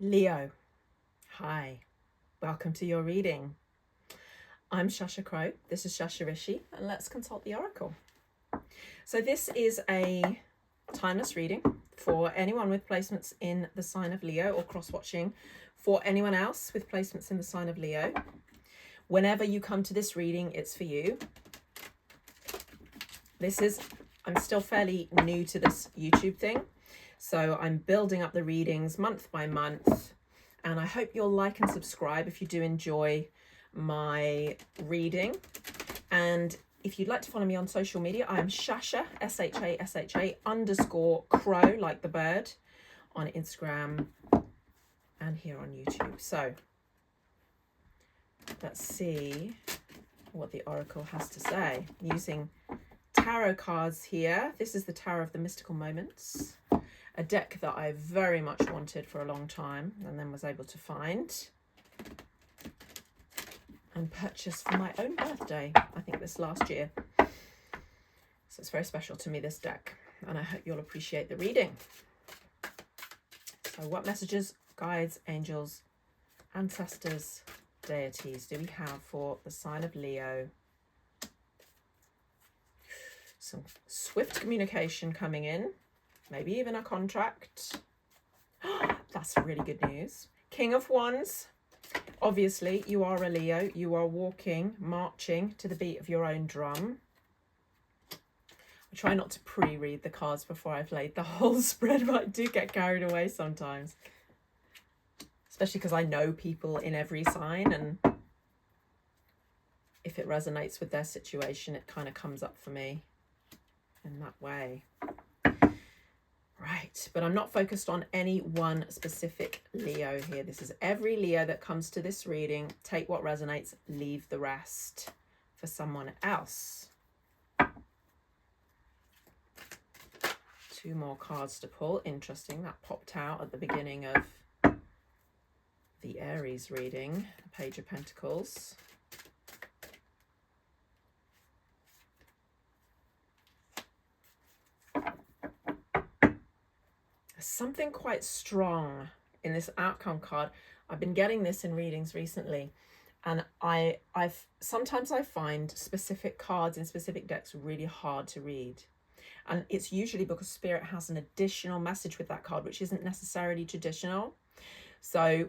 Leo, hi, welcome to your reading. I'm Shasha Crow, this is Shasha Rishi, and let's consult the Oracle. So this is a timeless reading for anyone with placements in the sign of Leo, or cross-watching for anyone else with placements in the sign of Leo. Whenever you come to this reading, it's for you. I'm still fairly new to this YouTube thing, so I'm building up the readings month by month. And I hope you'll like and subscribe if you do enjoy my reading. And if you'd like to follow me on social media, I am Shasha, SHA _ Crow, like the bird, on Instagram and here on YouTube. So let's see what the Oracle has to say. I'm using tarot cards here. This is the Tower of the Mystical Moments, a deck that I very much wanted for a long time and then was able to find and purchase for my own birthday, I think this last year. So it's very special to me, this deck, and I hope you'll appreciate the reading. So what messages, guides, angels, ancestors, deities do we have for the sign of Leo? Some swift communication coming in, maybe even a contract. That's really good news. King of Wands. Obviously, you are a Leo. You are walking, marching to the beat of your own drum. I try not to pre-read the cards before I've laid the whole spread, but I do get carried away sometimes. Especially because I know people in every sign, and if it resonates with their situation, it kind of comes up for me in that way. Right, but I'm not focused on any one specific Leo here. This is every Leo that comes to this reading. Take what resonates, leave the rest for someone else. Two more cards to pull. Interesting, that popped out at the beginning of the Aries reading. Page of Pentacles. Something quite strong in this outcome card. I've been getting this in readings recently, and sometimes I find specific cards in specific decks really hard to read, and it's usually because Spirit has an additional message with that card which isn't necessarily traditional. So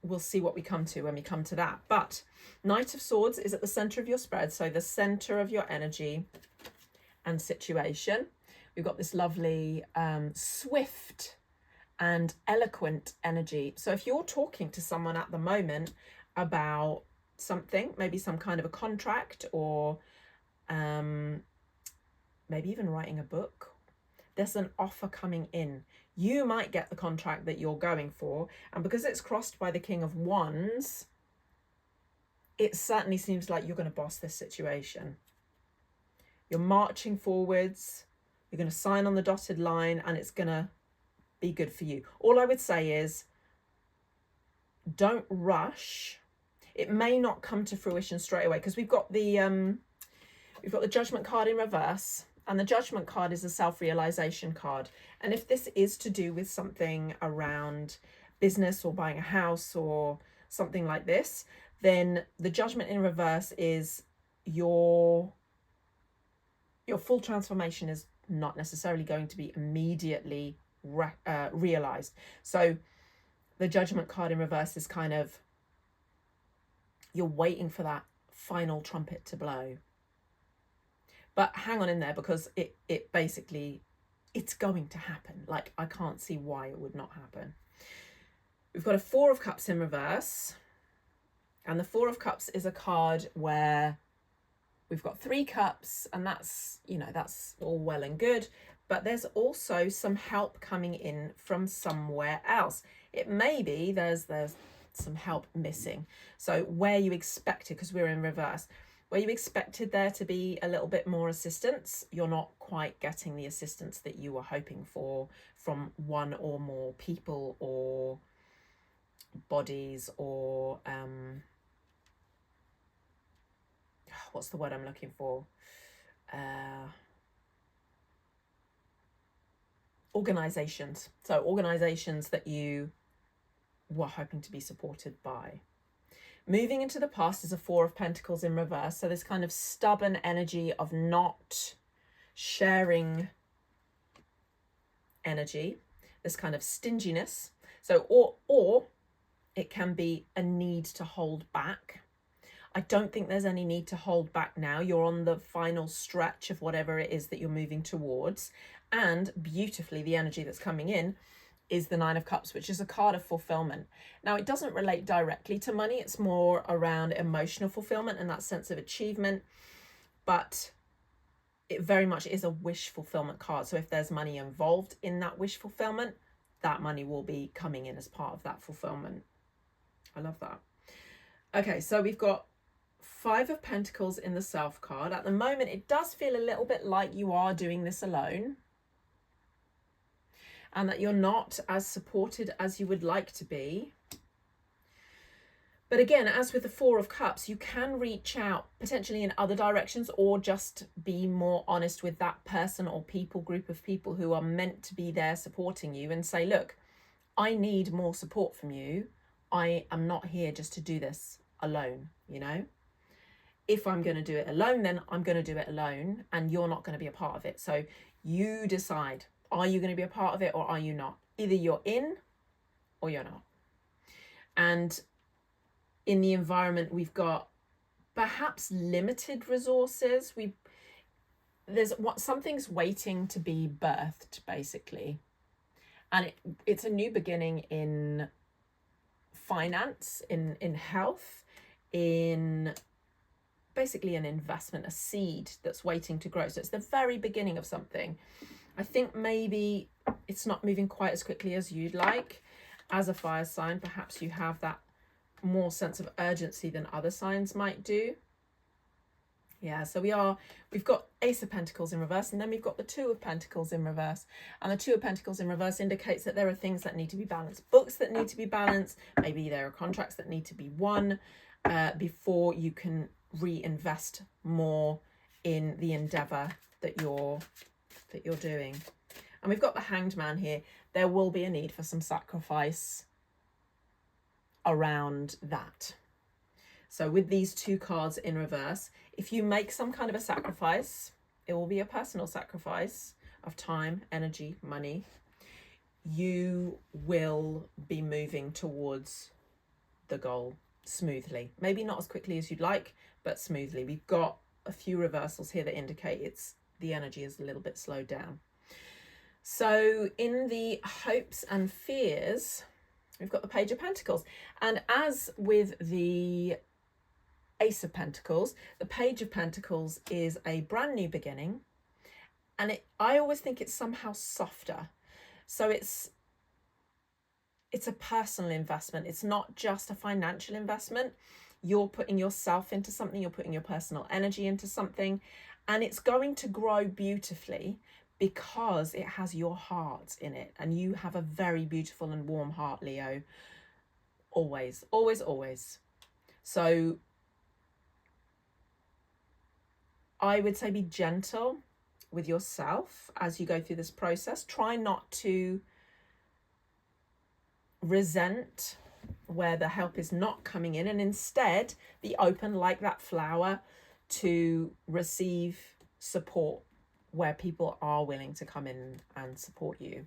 we'll see what we come to when we come to that. But Knight of Swords is at the center of your spread, so the center of your energy and situation. We've got this lovely swift and eloquent energy. So if you're talking to someone at the moment about something, maybe some kind of a contract, or maybe even writing a book, there's an offer coming in. You might get the contract that you're going for, and because it's crossed by the King of Wands, it certainly seems like you're going to boss this situation. You're marching forwards, you're going to sign on the dotted line, and it's going to be good for you. All I would say is, don't rush. It may not come to fruition straight away, because we've got the Judgment card in reverse, and the Judgment card is a self-realization card. And if this is to do with something around business or buying a house or something like this, then the Judgment in reverse is your full transformation is not necessarily going to be immediately realized. So the Judgment card in reverse is kind of, you're waiting for that final trumpet to blow. But hang on in there, because it basically, it's going to happen. Like, I can't see why it would not happen. We've got a Four of Cups in reverse, and the Four of Cups is a card where we've got 3 cups, and that's, that's all well and good, but there's also some help coming in from somewhere else. It may be there's some help missing. So where you expected, because we're in reverse, where you expected there to be a little bit more assistance, you're not quite getting the assistance that you were hoping for from one or more people or bodies, or what's the word I'm looking for? Organizations. So organizations that you were hoping to be supported by. Moving into the past is a Four of Pentacles in reverse. So this kind of stubborn energy of not sharing energy, this kind of stinginess. So, or it can be a need to hold back. I don't think there's any need to hold back now. You're on the final stretch of whatever it is that you're moving towards. And beautifully, the energy that's coming in is the Nine of Cups, which is a card of fulfillment. Now, it doesn't relate directly to money. It's more around emotional fulfillment and that sense of achievement. But it very much is a wish fulfillment card. So if there's money involved in that wish fulfillment, that money will be coming in as part of that fulfillment. I love that. Okay, so we've got Five of Pentacles in the Self card. At the moment, it does feel a little bit like you are doing this alone, and that you're not as supported as you would like to be. But again, as with the Four of Cups, you can reach out potentially in other directions, or just be more honest with that person or group of people who are meant to be there supporting you, and say, look, I need more support from you. I am not here just to do this alone, you know? If I'm going to do it alone, then I'm going to do it alone, and you're not going to be a part of it. So you decide, are you going to be a part of it or are you not? Either you're in or you're not. And in the environment, we've got perhaps limited resources. Something's waiting to be birthed, basically. And it's a new beginning in finance, in health, in basically an investment, a seed that's waiting to grow. So it's the very beginning of something. I think maybe it's not moving quite as quickly as you'd like. As a fire sign, perhaps you have that more sense of urgency than other signs might do. Yeah, so we've got Ace of Pentacles in reverse, and then we've got the Two of Pentacles in reverse. And the Two of Pentacles in reverse indicates that there are things that need to be balanced, books that need to be balanced, maybe there are contracts that need to be won before you can reinvest more in the endeavor that you're doing. And we've got the Hanged Man here. There will be a need for some sacrifice around that. So with these two cards in reverse, if you make some kind of a sacrifice, it will be a personal sacrifice of time, energy, money. You will be moving towards the goal smoothly. Maybe not as quickly as you'd like, but smoothly. We've got a few reversals here that indicate the energy is a little bit slowed down. So in the hopes and fears, we've got the Page of Pentacles. And as with the Ace of Pentacles, the Page of Pentacles is a brand new beginning. And I always think it's somehow softer. So it's a personal investment. It's not just a financial investment. You're putting yourself into something, you're putting your personal energy into something, and it's going to grow beautifully because it has your heart in it. And you have a very beautiful and warm heart, Leo. Always, always, always. So I would say be gentle with yourself as you go through this process. Try not to resent where the help is not coming in, and instead be open like that flower to receive support where people are willing to come in and support you.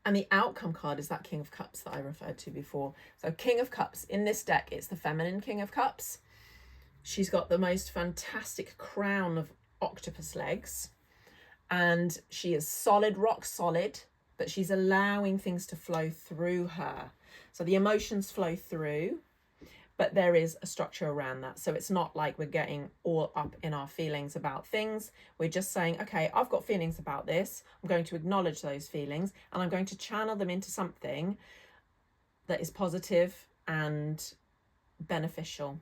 And the outcome card is that King of Cups that I referred to before. So King of Cups in this deck, it's the feminine King of Cups. She's got the most fantastic crown of octopus legs, and she is solid, rock solid, but she's allowing things to flow through her. So the emotions flow through, but there is a structure around that. So it's not like we're getting all up in our feelings about things. We're just saying, okay, I've got feelings about this. I'm going to acknowledge those feelings, and I'm going to channel them into something that is positive and beneficial.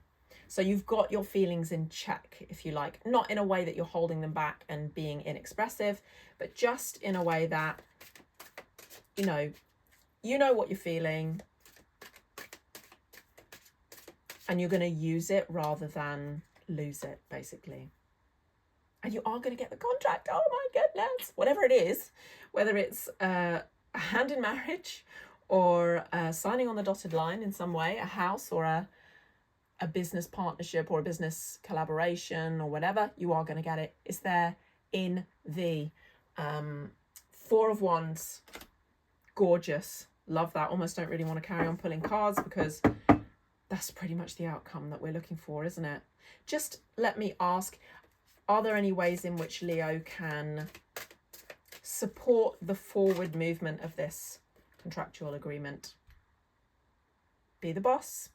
So you've got your feelings in check, if you like, not in a way that you're holding them back and being inexpressive, but just in a way that, you know what you're feeling, and you're going to use it rather than lose it, basically. And you are going to get the contract. Oh my goodness. Whatever it is, whether it's a a hand in marriage or signing on the dotted line in some way, a house or a business partnership or a business collaboration or whatever, you are going to get it. It's there in the Four of Wands. Gorgeous. Love that. Almost don't really want to carry on pulling cards because that's pretty much the outcome that we're looking for, isn't it? Just let me ask, are there any ways in which Leo can support the forward movement of this contractual agreement? Be the boss.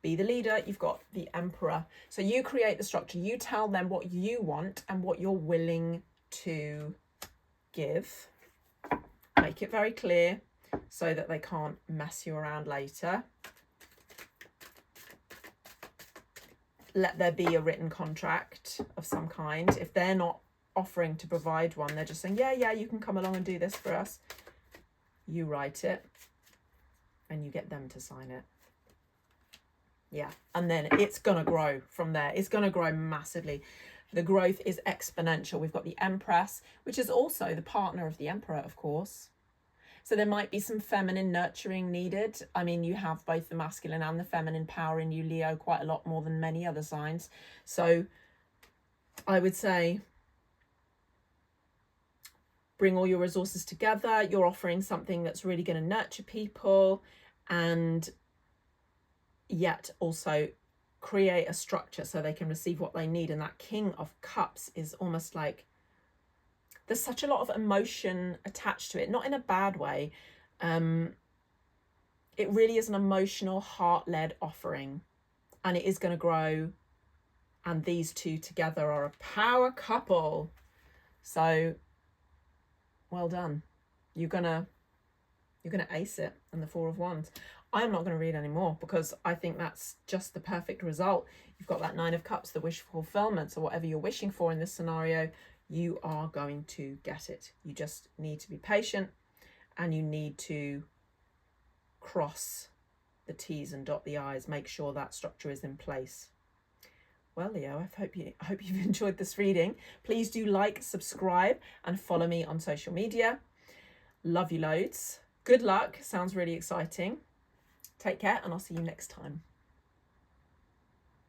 Be the leader. You've got the Emperor. So you create the structure. You tell them what you want and what you're willing to give. Make it very clear so that they can't mess you around later. Let there be a written contract of some kind. If they're not offering to provide one, they're just saying, yeah, you can come along and do this for us. You write it and you get them to sign it. Yeah, and then it's going to grow from there. It's going to grow massively. The growth is exponential. We've got the Empress, which is also the partner of the Emperor, of course. So there might be some feminine nurturing needed. I mean, you have both the masculine and the feminine power in you, Leo, quite a lot more than many other signs. So I would say bring all your resources together. You're offering something that's really going to nurture people and yet also create a structure so they can receive what they need. And that King of Cups is almost like there's such a lot of emotion attached to it, not in a bad way. It really is an emotional, heart-led offering, and it is going to grow. And these two together are a power couple. So well done. You're gonna ace it. And the Four of Wands. I'm not going to read anymore because I think that's just the perfect result. You've got that Nine of Cups, the wish fulfillment. So whatever you're wishing for in this scenario, you are going to get it. You just need to be patient and you need to cross the T's and dot the I's. Make sure that structure is in place. Well, Leo, I hope you've enjoyed this reading. Please do like, subscribe, and follow me on social media. Love you loads. Good luck. Sounds really exciting. Take care, and I'll see you next time.